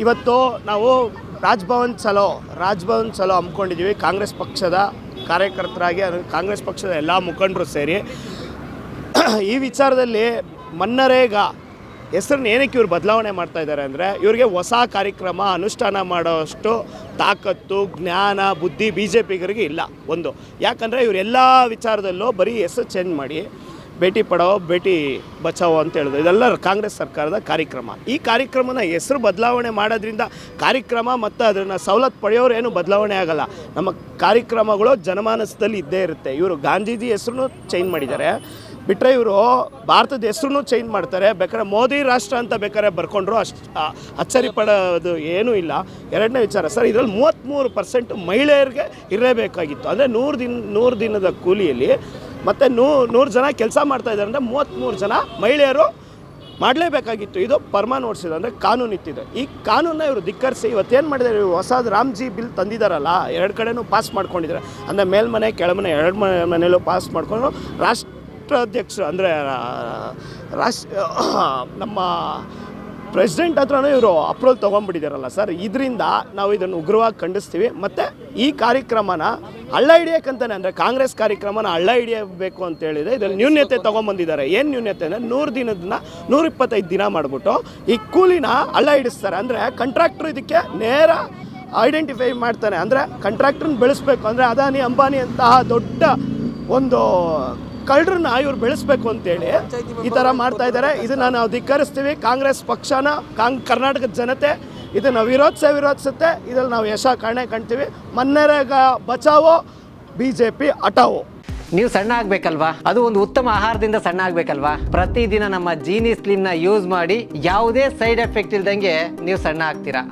ಇವತ್ತು ನಾವು ರಾಜ್ಭವನ್ ಚಲೋ ಹಮ್ಮಿಕೊಂಡಿದ್ದೀವಿ. ಕಾಂಗ್ರೆಸ್ ಪಕ್ಷದ ಕಾರ್ಯಕರ್ತರಾಗಿ ಕಾಂಗ್ರೆಸ್ ಪಕ್ಷದ ಎಲ್ಲ ಮುಖಂಡರು ಸೇರಿ ಈ ವಿಚಾರದಲ್ಲಿ ಮನ್ನರೇಗಾ ಹೆಸರನ್ನ ಏನಕ್ಕೆ ಇವ್ರು ಬದಲಾವಣೆ ಮಾಡ್ತಾ ಇದ್ದಾರೆ ಅಂದರೆ, ಇವ್ರಿಗೆ ಹೊಸ ಕಾರ್ಯಕ್ರಮ ಅನುಷ್ಠಾನ ಮಾಡೋಷ್ಟು ತಾಕತ್ತು, ಜ್ಞಾನ, ಬುದ್ಧಿ ಬಿ ಜೆ ಪಿಗರಿಗೆ ಇಲ್ಲ. ಒಂದು ಯಾಕಂದರೆ ಇವರೆಲ್ಲ ವಿಚಾರದಲ್ಲೂ ಬರೀ ಹೆಸರು ಚೇಂಜ್ ಮಾಡಿ ಬೇಟಿ ಪಡಾವೋ ಬೇಟಿ ಬಚಾವೋ ಅಂತ ಹೇಳಿದ್ರು. ಇದೆಲ್ಲ ಕಾಂಗ್ರೆಸ್ ಸರ್ಕಾರದ ಕಾರ್ಯಕ್ರಮ. ಈ ಕಾರ್ಯಕ್ರಮನ ಹೆಸರು ಬದಲಾವಣೆ ಮಾಡೋದ್ರಿಂದ ಕಾರ್ಯಕ್ರಮ ಮತ್ತು ಅದನ್ನು ಸವಲತ್ತು ಪಡೆಯೋರು ಏನು ಬದಲಾವಣೆ ಆಗೋಲ್ಲ. ನಮ್ಮ ಕಾರ್ಯಕ್ರಮಗಳು ಜನಮಾನಸದಲ್ಲಿ ಇದ್ದೇ ಇರುತ್ತೆ. ಇವರು ಗಾಂಧೀಜಿ ಹೆಸರು ಚೇಂಜ್ ಮಾಡಿದ್ದಾರೆ, ಬಿಟ್ಟರೆ ಇವರು ಭಾರತದ ಹೆಸರು ಚೇಂಜ್ ಮಾಡ್ತಾರೆ. ಬೇಕಾದ್ರೆ ಮೋದಿ ರಾಷ್ಟ್ರ ಅಂತ ಬೇಕಾದ್ರೆ ಬರ್ಕೊಂಡ್ರು ಅಷ್ಟು ಅಚ್ಚರಿ ಪಡೋದು ಏನೂ ಇಲ್ಲ. ಎರಡನೇ ವಿಚಾರ ಸರ್, ಇದರಲ್ಲಿ 33% ಮಹಿಳೆಯರಿಗೆ ಇರಲೇಬೇಕಾಗಿತ್ತು. ಅಂದರೆ 100 ದಿನದ ಕೂಲಿಯಲ್ಲಿ ಮತ್ತು 100 ಜನ ಕೆಲಸ ಮಾಡ್ತಾಯಿದ್ದಾರೆ ಅಂದರೆ 33 ಜನ ಮಹಿಳೆಯರು ಮಾಡಲೇಬೇಕಾಗಿತ್ತು. ಇದು ಪರ್ಮಾನ್ ಓಡಿಸಿದೆ, ಅಂದರೆ ಕಾನೂನು ಇತ್ತಿದೆ. ಈ ಕಾನೂನನ್ನ ಇವರು ಧಿಕ್ಕರಿಸಿ ಇವತ್ತೇನು ಮಾಡಿದ್ದಾರೆ, ಇವರು ಹೊಸದು ರಾಮ್ಜಿ ಬಿಲ್ ತಂದಿದ್ದಾರಲ್ಲ, 2 ಕಡೆನೂ ಪಾಸ್ ಮಾಡ್ಕೊಂಡಿದ್ದಾರೆ. ಅಂದರೆ ಮೇಲ್ಮನೆ ಕೆಳಮನೆ 2 ಮನೆಯಲ್ಲೂ ಪಾಸ್ ಮಾಡಿಕೊಂಡು ರಾಷ್ಟ್ರಾಧ್ಯಕ್ಷರು ಅಂದರೆ ನಮ್ಮ ಪ್ರೆಸಿಡೆಂಟ್ ಹತ್ರನೂ ಇವರು ಅಪ್ರೂವಲ್ ತೊಗೊಂಡ್ಬಿಟ್ಟಿದ್ದಾರಲ್ಲ ಸರ್. ಇದರಿಂದ ನಾವು ಇದನ್ನು ಉಗ್ರವಾಗಿ ಖಂಡಿಸ್ತೀವಿ. ಮತ್ತು ಈ ಕಾರ್ಯಕ್ರಮನ ಹಳ್ಳ ಹಿಡಿಯೋಕ್ಕಂತಾನೆ, ಅಂದರೆ ಕಾಂಗ್ರೆಸ್ ಕಾರ್ಯಕ್ರಮನ ಹಳ್ಳ ಹಿಡಿಯಬೇಕು ಅಂತೇಳಿದರೆ ಇದರಲ್ಲಿ ನ್ಯೂನ್ಯತೆ ತೊಗೊಂಬಂದಿದ್ದಾರೆ. ಏನು ನ್ಯೂನ್ಯತೆ ಅಂದರೆ 100 ದಿನದನ್ನ 125 ದಿನ ಮಾಡಿಬಿಟ್ಟು ಈ ಕೂಲಿನ ಹಳ್ಳ ಹಿಡಿಸ್ತಾರೆ. ಅಂದರೆ ಕಂಟ್ರಾಕ್ಟ್ರು ಇದಕ್ಕೆ ನೇರ ಐಡೆಂಟಿಫೈ ಮಾಡ್ತಾನೆ. ಅಂದರೆ ಕಂಟ್ರಾಕ್ಟ್ರನ್ನ ಬೆಳೆಸ್ಬೇಕು ಅಂದರೆ ಅದಾನಿ ಅಂಬಾನಿ ಅಂತಹ ದೊಡ್ಡ ಒಂದು ಕಳ್ಳರನ್ನ ಇವ್ರು ಬೆಳೆಸಬೇಕು ಅಂತೇಳಿ ಈ ಥರ ಮಾಡ್ತಾ ಇದ್ದಾರೆ. ಇದನ್ನು ನಾವು ಧಿಕ್ಕರಿಸ್ತೀವಿ. ಕಾಂಗ್ರೆಸ್ ಪಕ್ಷನ ಕರ್ನಾಟಕದ ಜನತೆ ಇದನ್ನು ವಿರೋಧಿಸುತ್ತೆ. ಇದರಲ್ಲಿ ನಾವು ಯಶ ಕಾಣ್ತೀವಿ. ಮನ್ನರೇಗಾ ಬಚಾವೋ, BJP ಹಟಾವೋ. ನೀವು ಸಣ್ಣ ಆಗಬೇಕಲ್ವಾ? ಅದು ಒಂದು ಉತ್ತಮ ಆಹಾರದಿಂದ ಸಣ್ಣ ಆಗಬೇಕಲ್ವಾ? ಪ್ರತಿದಿನ ನಮ್ಮ ಜೀನಿ ಸ್ಲಿಮ್ನ ಯೂಸ್ ಮಾಡಿ ಯಾವುದೇ ಸೈಡ್ ಎಫೆಕ್ಟ್ ಇಲ್ದಂಗೆ ನೀವು ಸಣ್ಣ ಆಗ್ತೀರಾ.